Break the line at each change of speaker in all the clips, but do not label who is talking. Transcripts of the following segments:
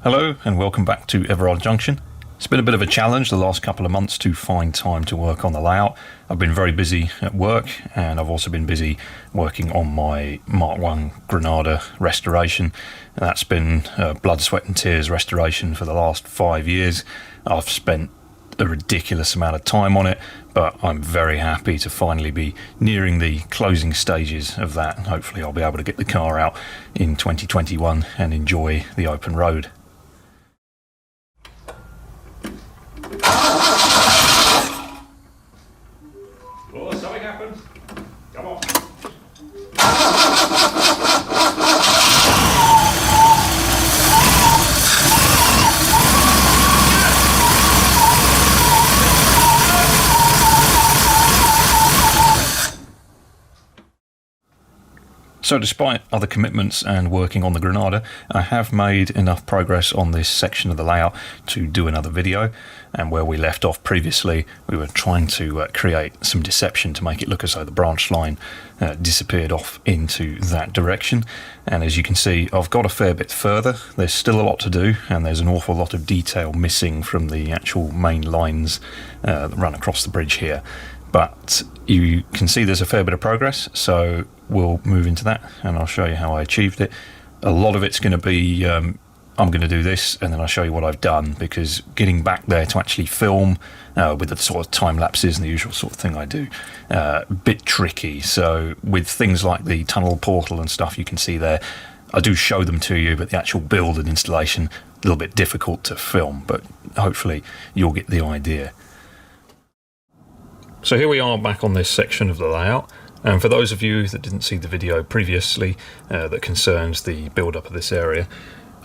Hello and welcome back to Everard Junction. It's been a bit of a challenge the last couple of months to find time to work on the layout. I've been very busy at work and I've also been busy working on my Mark I Granada restoration. That's been blood, sweat and tears restoration for the last 5 years. I've spent a ridiculous amount of time on it, but I'm very happy to finally be nearing the closing stages of that. Hopefully I'll be able to get the car out in 2021 and enjoy the open road.
Oh, something happened. Come on.
So despite other commitments and working on the Granada, I have made enough progress on this section of the layout to do another video. And where we left off previously, we were trying to create some deception to make it look as though the branch line disappeared off into that direction. And as you can see, I've got a fair bit further. There's still a lot to do, and there's an awful lot of detail missing from the actual main lines that run across the bridge here. But you can see there's a fair bit of progress, so we'll move into that and I'll show you how I achieved it. A lot of it's going to be I'm going to do this and then I'll show you what I've done, because getting back there to actually film with the sort of time lapses and the usual sort of thing I do, a bit tricky. So with things like the tunnel portal and stuff you can see there, I do show them to you, but the actual build and installation, a little bit difficult to film, but hopefully you'll get the idea. So here we are back on this section of the layout, and for those of you that didn't see the video previously that concerns the build-up of this area,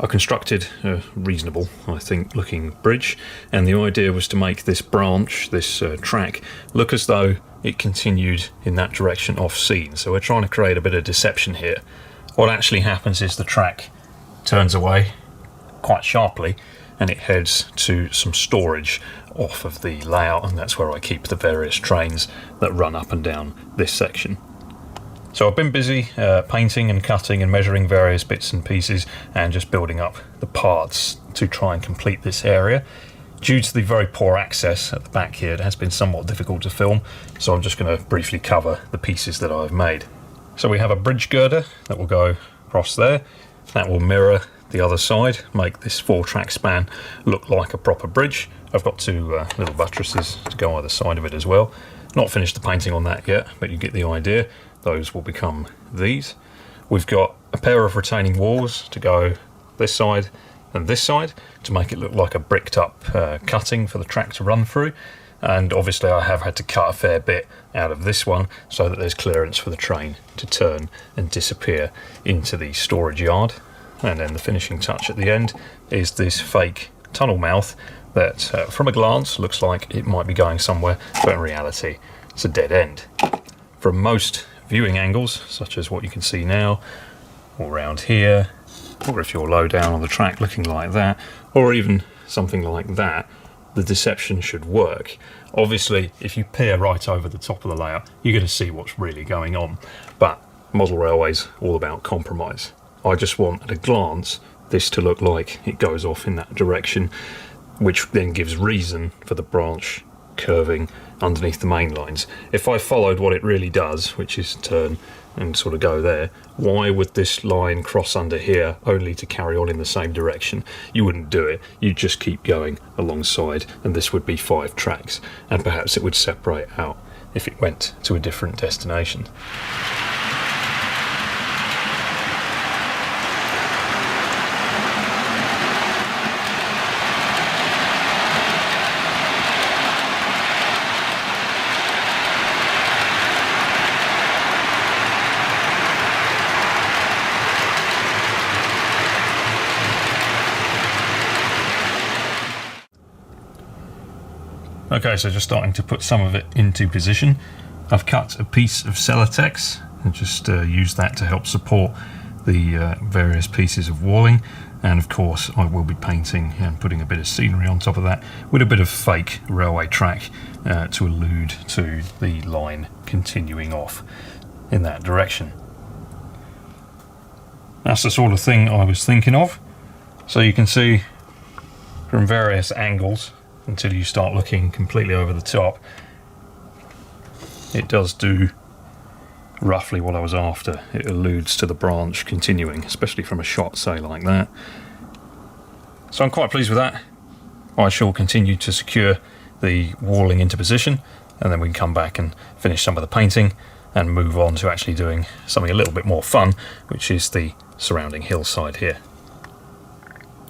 I constructed a reasonable, I think, looking bridge, and the idea was to make this branch, this track, look as though it continued in that direction off scene. So we're trying to create a bit of deception here. What actually happens is the track turns away quite sharply and it heads to some storage off of the layout, and that's where I keep the various trains that run up and down this section. So I've been busy painting and cutting and measuring various bits and pieces and just building up the parts to try and complete this area. Due to the very poor access at the back here, it has been somewhat difficult to film, so I'm just going to briefly cover the pieces that I've made. So we have a bridge girder that will go across there. That will mirror the other side, make this 4-track span look like a proper bridge. I've got 2 little buttresses to go either side of it as well. Not finished the painting on that yet, but you get the idea. Those will become these. We've got a pair of retaining walls to go this side and this side to make it look like a bricked up cutting for the track to run through. And obviously I have had to cut a fair bit out of this one so that there's clearance for the train to turn and disappear into the storage yard. And then the finishing touch at the end is this fake tunnel mouth that from a glance looks like it might be going somewhere, but in reality it's a dead end. From most viewing angles, such as what you can see now, or around here, or if you're low down on the track looking like that, or even something like that, the deception should work. Obviously, if you peer right over the top of the layout, you're going to see what's really going on. But model railways, all about compromise. I just want, at a glance, this to look like it goes off in that direction, which then gives reason for the branch curving underneath the main lines. If I followed what it really does, which is turn and sort of go there, why would this line cross under here only to carry on in the same direction? You wouldn't do it. You'd just keep going alongside, and this would be 5 tracks, and perhaps it would separate out if it went to a different destination. Okay, so just starting to put some of it into position. I've cut a piece of Celotex and just used that to help support the various pieces of walling, and of course I will be painting and putting a bit of scenery on top of that with a bit of fake railway track to allude to the line continuing off in that direction. That's the sort of thing I was thinking of. So you can see from various angles, until you start looking completely over the top, it does do roughly what I was after. It alludes to the branch continuing, especially from a shot, say, like that. So I'm quite pleased with that. I shall continue to secure the walling into position, and then we can come back and finish some of the painting and move on to actually doing something a little bit more fun, which is the surrounding hillside here.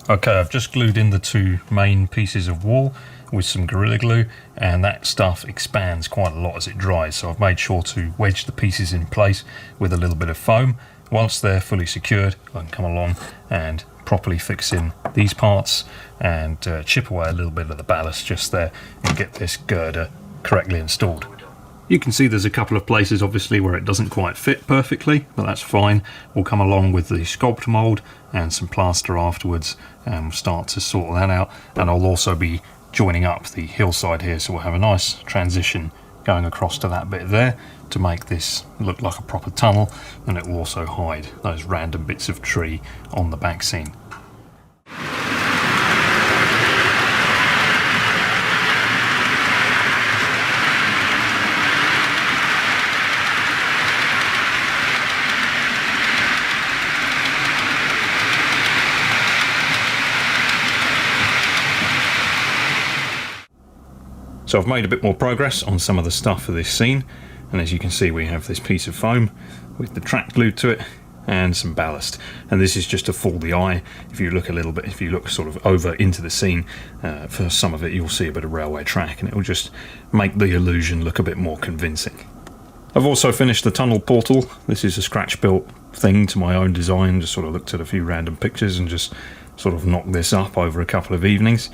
Okay, I've just glued in the two main pieces of wall with some Gorilla Glue, and that stuff expands quite a lot as it dries, so I've made sure to wedge the pieces in place with a little bit of foam. Once they're fully secured, I can come along and properly fix in these parts and chip away a little bit of the ballast just there and get this girder correctly installed. You can see there's a couple of places obviously where it doesn't quite fit perfectly, but that's fine. We'll come along with the sculpt mould and some plaster afterwards and we'll start to sort that out. And I'll also be joining up the hillside here, so we'll have a nice transition going across to that bit there to make this look like a proper tunnel, and it will also hide those random bits of tree on the back scene. So I've made a bit more progress on some of the stuff for this scene, and as you can see we have this piece of foam with the track glued to it and some ballast, and this is just to fool the eye. If you look a little bit, if you look sort of over into the scene, for some of it you'll see a bit of railway track, and it will just make the illusion look a bit more convincing. I've also finished the tunnel portal. This is a scratch built thing to my own design, just sort of looked at a few random pictures and just sort of knocked this up over a couple of evenings.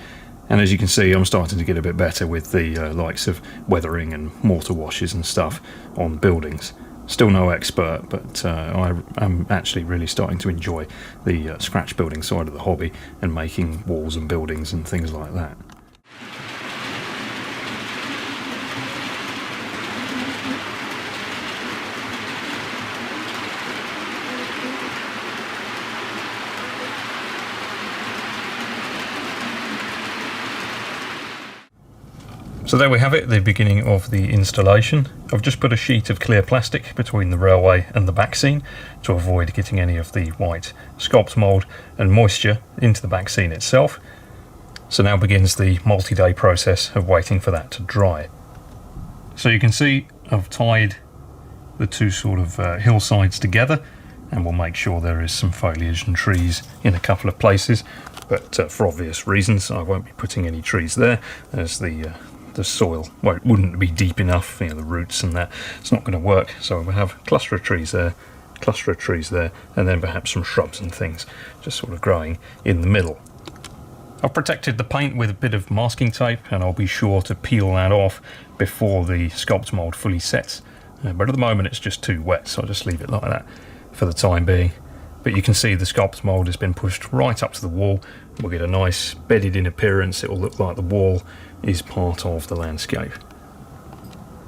And as you can see, I'm starting to get a bit better with the likes of weathering and mortar washes and stuff on buildings. Still no expert, but I'm actually really starting to enjoy the scratch building side of the hobby and making walls and buildings and things like that. So there we have it, the beginning of the installation. I've just put a sheet of clear plastic between the railway and the back scene to avoid getting any of the white sculpt mould and moisture into the back scene itself. So now begins the multi-day process of waiting for that to dry. So you can see I've tied the two sort of hillsides together, and we'll make sure there is some foliage and trees in a couple of places, but for obvious reasons I won't be putting any trees there, as the soil, well, it wouldn't be deep enough, the roots and that, it's not going to work. So we'll have a cluster of trees there, and then perhaps some shrubs and things just sort of growing in the middle. I've protected the paint with a bit of masking tape, and I'll be sure to peel that off before the sculpt mould fully sets, but at the moment it's just too wet, so I'll just leave it like that for the time being. But you can see the sculpt mould has been pushed right up to the wall. We'll get a nice bedded in appearance. It will look like the wall is part of the landscape.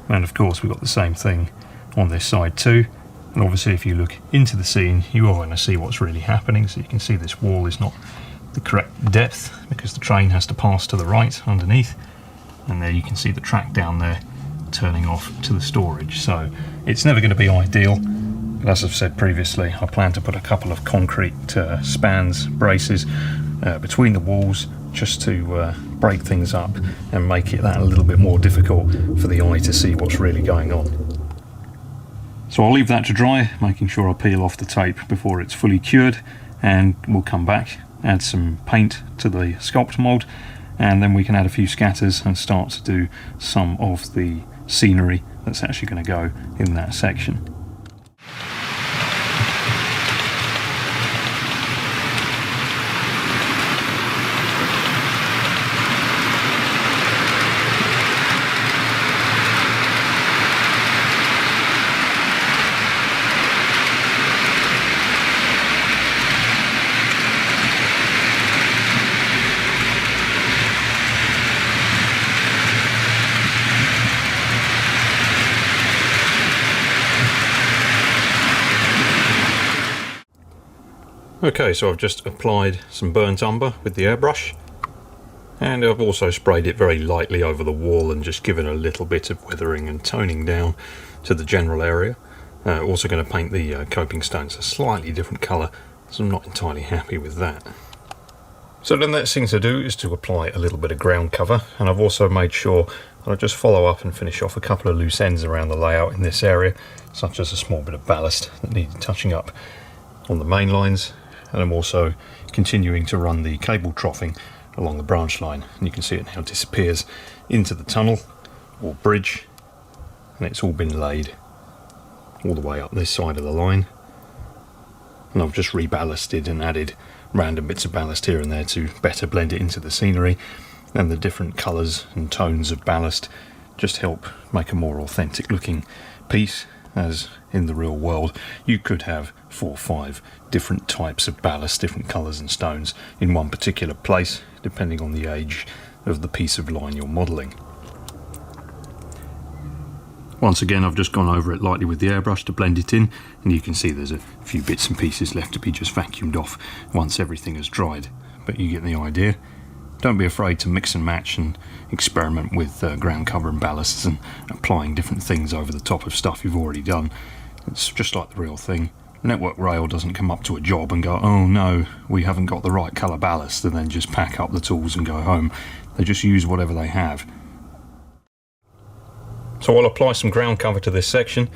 And of course we've got the same thing on this side too, and obviously if you look into the scene you are going to see what's really happening. So you can see this wall is not the correct depth because the train has to pass to the right underneath, and there you can see the track down there turning off to the storage. So it's never going to be ideal, but as I've said previously, I plan to put a couple of concrete spans, braces between the walls just to break things up and make it that a little bit more difficult for the eye to see what's really going on. So I'll leave that to dry, making sure I peel off the tape before it's fully cured, and we'll come back, add some paint to the sculpt mould, and then we can add a few scatters and start to do some of the scenery that's actually going to go in that section. Okay, so I've just applied some burnt umber with the airbrush, and I've also sprayed it very lightly over the wall and just given a little bit of weathering and toning down to the general area. Also going to paint the coping stones a slightly different colour, so I'm not entirely happy with that. So the next thing to do is to apply a little bit of ground cover, and I've also made sure that I just follow up and finish off a couple of loose ends around the layout in this area, such as a small bit of ballast that needed touching up on the main lines, and I'm also continuing to run the cable troughing along the branch line, and you can see it now disappears into the tunnel or bridge, and it's all been laid all the way up this side of the line. And I've just reballasted and added random bits of ballast here and there to better blend it into the scenery, and the different colours and tones of ballast just help make a more authentic looking piece, as in the real world you could have 4 or 5 different types of ballast, different colours and stones in one particular place, depending on the age of the piece of line you're modelling. Once again, I've just gone over it lightly with the airbrush to blend it in, and you can see there's a few bits and pieces left to be just vacuumed off once everything has dried, but you get the idea. Don't be afraid to mix and match and experiment with ground cover and ballasts and applying different things over the top of stuff you've already done. It's just like the real thing. Network Rail doesn't come up to a job and go, oh no, we haven't got the right colour ballast, and then just pack up the tools and go home. They just use whatever they have. So I'll apply some ground cover to this section,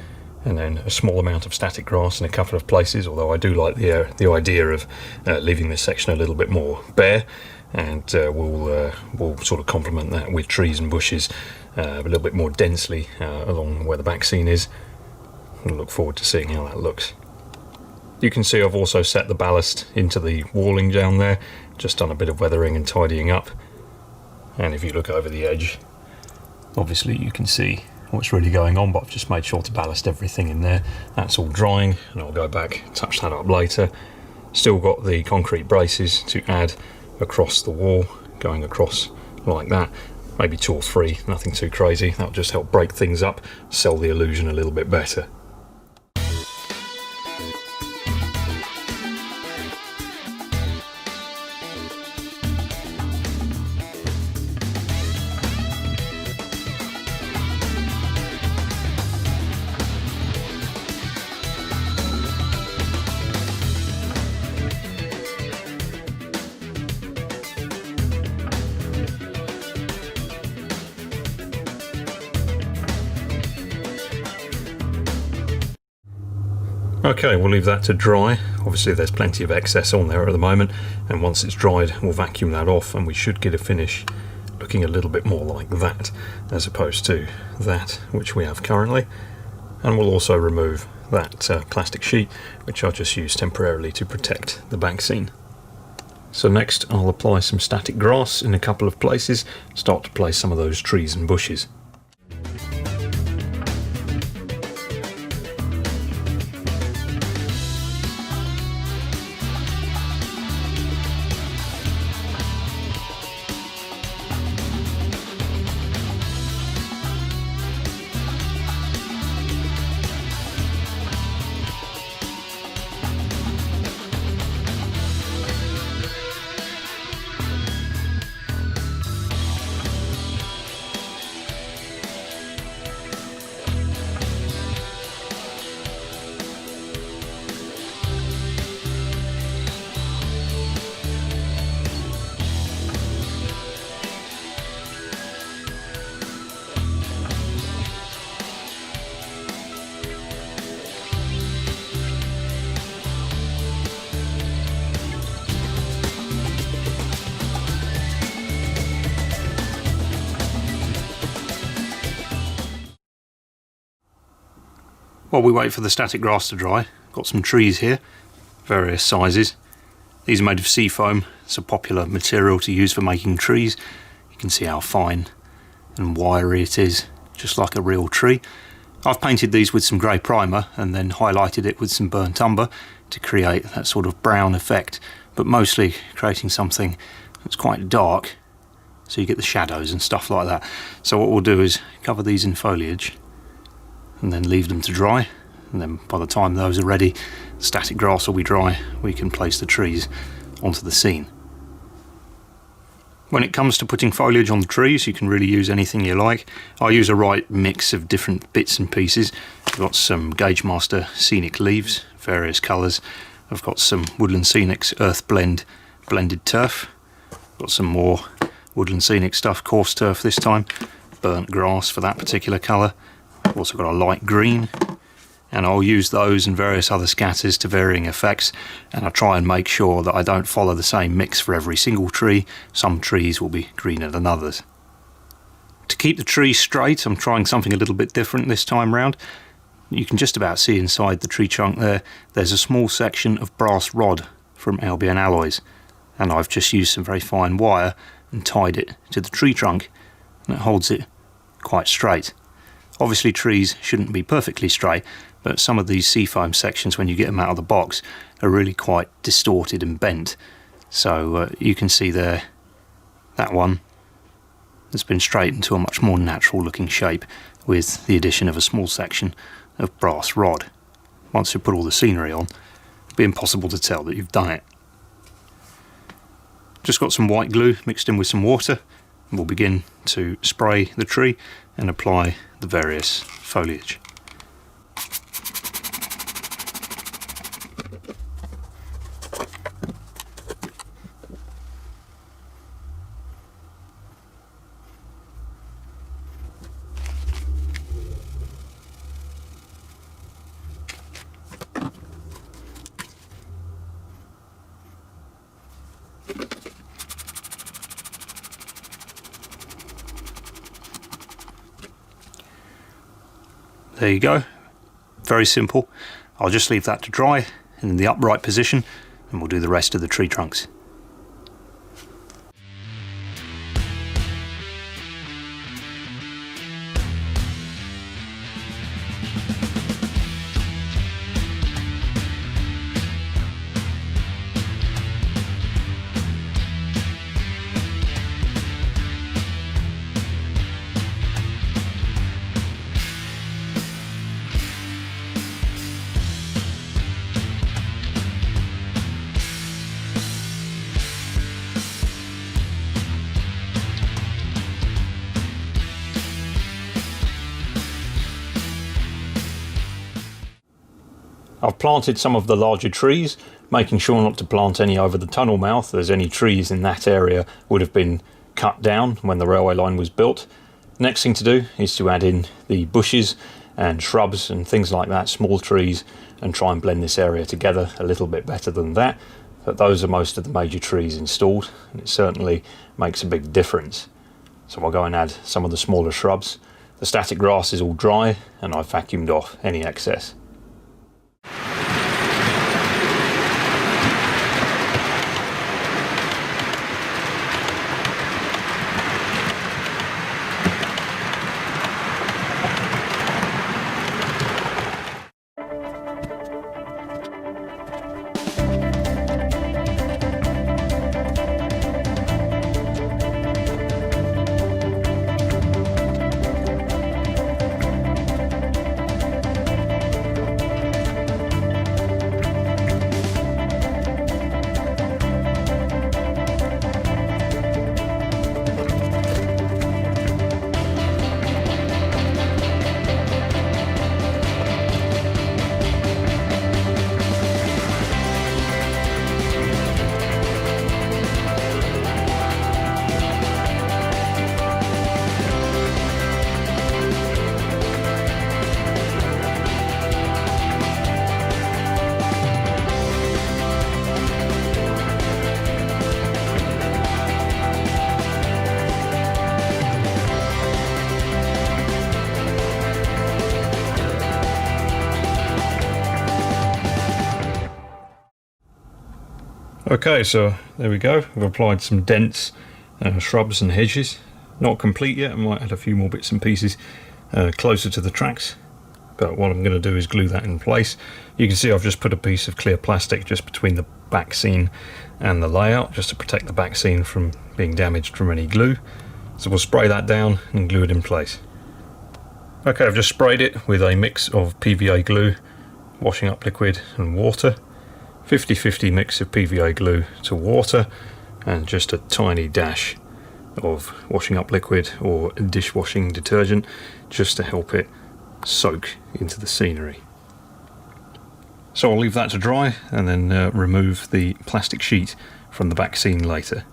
and then a small amount of static grass in a couple of places, although I do like the idea of leaving this section a little bit more bare, and we'll sort of complement that with trees and bushes a little bit more densely along where the back scene is. I look forward to seeing how that looks. You can see I've also set the ballast into the walling down there, just done a bit of weathering and tidying up, and if you look over the edge, obviously you can see what's really going on, but I've just made sure to ballast everything in there. That's all drying, and I'll go back, touch that up later. Still got the concrete braces to add across the wall, going across like that. Maybe 2 or 3, nothing too crazy. That'll just help break things up, sell the illusion a little bit better. Okay, we'll leave that to dry. Obviously there's plenty of excess on there at the moment, and once it's dried we'll vacuum that off, and we should get a finish looking a little bit more like that as opposed to that which we have currently. And we'll also remove that plastic sheet, which I'll just use temporarily to protect the back scene. So next I'll apply some static grass in a couple of places, start to place some of those trees and bushes. While we wait for the static grass to dry, got some trees here, various sizes. These are made of seafoam. It's a popular material to use for making trees. You can see how fine and wiry it is, just like a real tree. I've painted these with some grey primer and then highlighted it with some burnt umber to create that sort of brown effect, but mostly creating something that's quite dark, so you get the shadows and stuff like that. So what we'll do is cover these in foliage and then leave them to dry, and then by the time those are ready
static grass will be dry, we can place the trees onto the scene. When it comes to putting foliage on the trees, you can really use anything you like. I use a right mix of different bits and pieces. I've got some Gauge Master Scenic leaves, various colours. I've got some Woodland Scenics Earth Blend blended turf. Got some more Woodland Scenic stuff, coarse turf this time. Burnt grass for that particular colour. I've also got a light green. And I'll use those and various other scatters to varying effects, and I try and make sure that I don't follow the same mix for every single tree. Some trees will be greener than others. To keep the tree straight, I'm trying something a little bit different this time round. You can just about see inside the tree trunk there's a small section of brass rod from Albion Alloys, and I've just used some very fine wire and tied it to the tree trunk, and it holds it quite straight. Obviously trees shouldn't be perfectly straight, but some of these seafoam sections, when you get them out of the box, are really quite distorted and bent. So you can see there, that one has been straightened to a much more natural looking shape with the addition of a small section of brass rod. Once you put all the scenery on, it'll be impossible to tell that you've done it. Just got some white glue mixed in with some water, and we'll begin to spray the tree and apply the various foliage. There you go, very simple. I'll just leave that to dry in the upright position and we'll do the rest of the tree trunks. I've planted some of the larger trees, making sure not to plant any over the tunnel mouth, as any trees in that area would have been cut down when the railway line was built. Next thing to do is to add in the bushes and shrubs and things like that, small trees, and try and blend this area together a little bit better than that. But those are most of the major trees installed, and it certainly makes a big difference. So I'll go and add some of the smaller shrubs. The static grass is all dry and I've vacuumed off any excess. Okay, so there we go. I've applied some dense shrubs and hedges. Not complete yet, I might add a few more bits and pieces closer to the tracks. But what I'm going to do is glue that in place. You can see I've just put a piece of clear plastic just between the back scene and the layout, just to protect the back scene from being damaged from any glue. So we'll spray that down and glue it in place. Okay, I've just sprayed it with a mix of PVA glue
washing up liquid and water, 50-50 mix of PVA glue to water, and just a tiny dash of washing up liquid or dishwashing detergent just to help it soak into the scenery. So I'll leave that to dry and then remove the plastic sheet from the back scene later.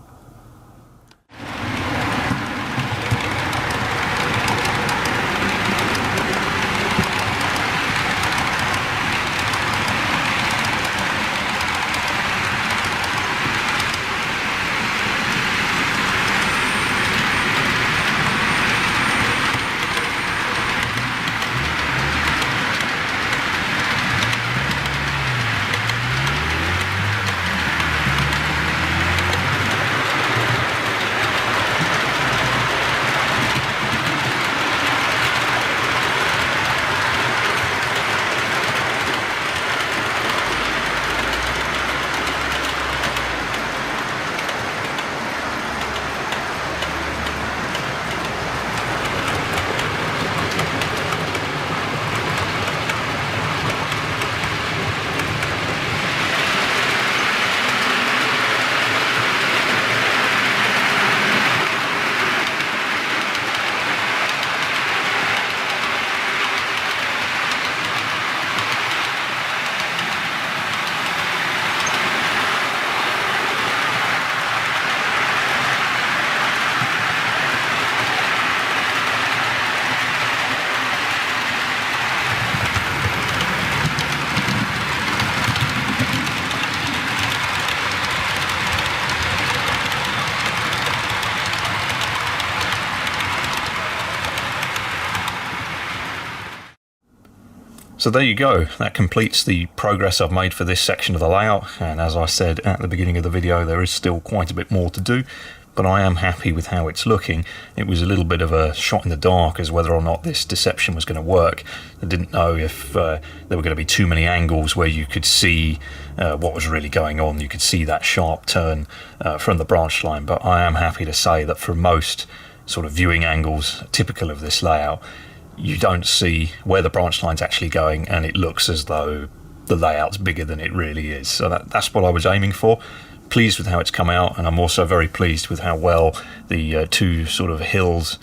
So there you go, that completes the progress I've made for this section of the layout, and as I said at the beginning of the video, there is still quite a bit more to do, but I am happy with how it's looking. It was a little bit of a shot in the dark as whether or not this deception was going to work. I didn't know if there were going to be too many angles where you could see what was really going on. You could see that sharp turn from the branch line, but I am happy to say that for most sort of viewing angles typical of this layout, you don't see where the branch line's actually going, and it looks as though the layout's bigger than it really is. So that's what I was aiming for. Pleased with how it's come out, and I'm also very pleased with how well the two sort of hills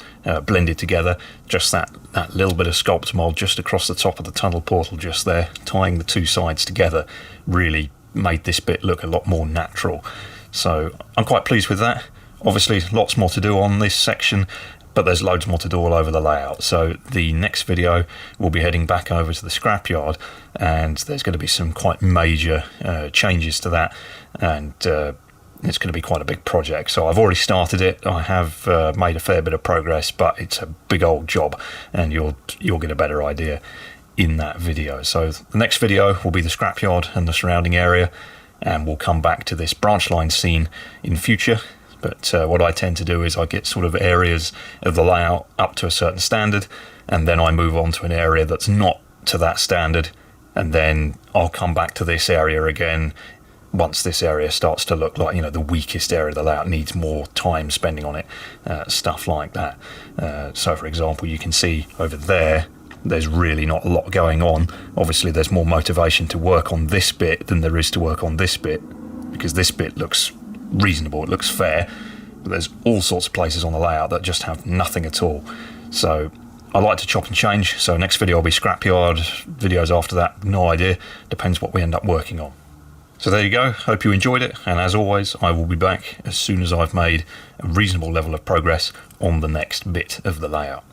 blended together. Just that little bit of sculpt mould just across the top of the tunnel portal just there, tying the two sides together, really made this bit look a lot more natural. So I'm quite pleased with that. Obviously lots more to do on this section, but there's loads more to do all over the layout. So the next video we'll be heading back over to the scrapyard, and there's going to be some quite major changes to that, and it's going to be quite a big project. So I've already started it. I have made a fair bit of progress, but it's a big old job, and you'll get a better idea in that video. So the next video will be the scrapyard and the surrounding area, and we'll come back to this branch line scene in future. But what I tend to do is I get sort of areas of the layout up to a certain standard, and then I move on to an area that's not to that standard, and then I'll come back to this area again once this area starts to look like, you know, the weakest area of the layout, needs more time spending on it, stuff like that. So for example, you can see over there's really not a lot going on. Obviously there's more motivation to work on this bit than there is to work on this bit, because this bit looks reasonable, it looks fair, but there's all sorts of places on the layout that just have nothing at all. So I like to chop and change. So next video will be scrapyard, videos after that, no idea, depends what we end up working on. So there you go, hope you enjoyed it, and as always I will be back as soon as I've made a reasonable level of progress on the next bit of the layout.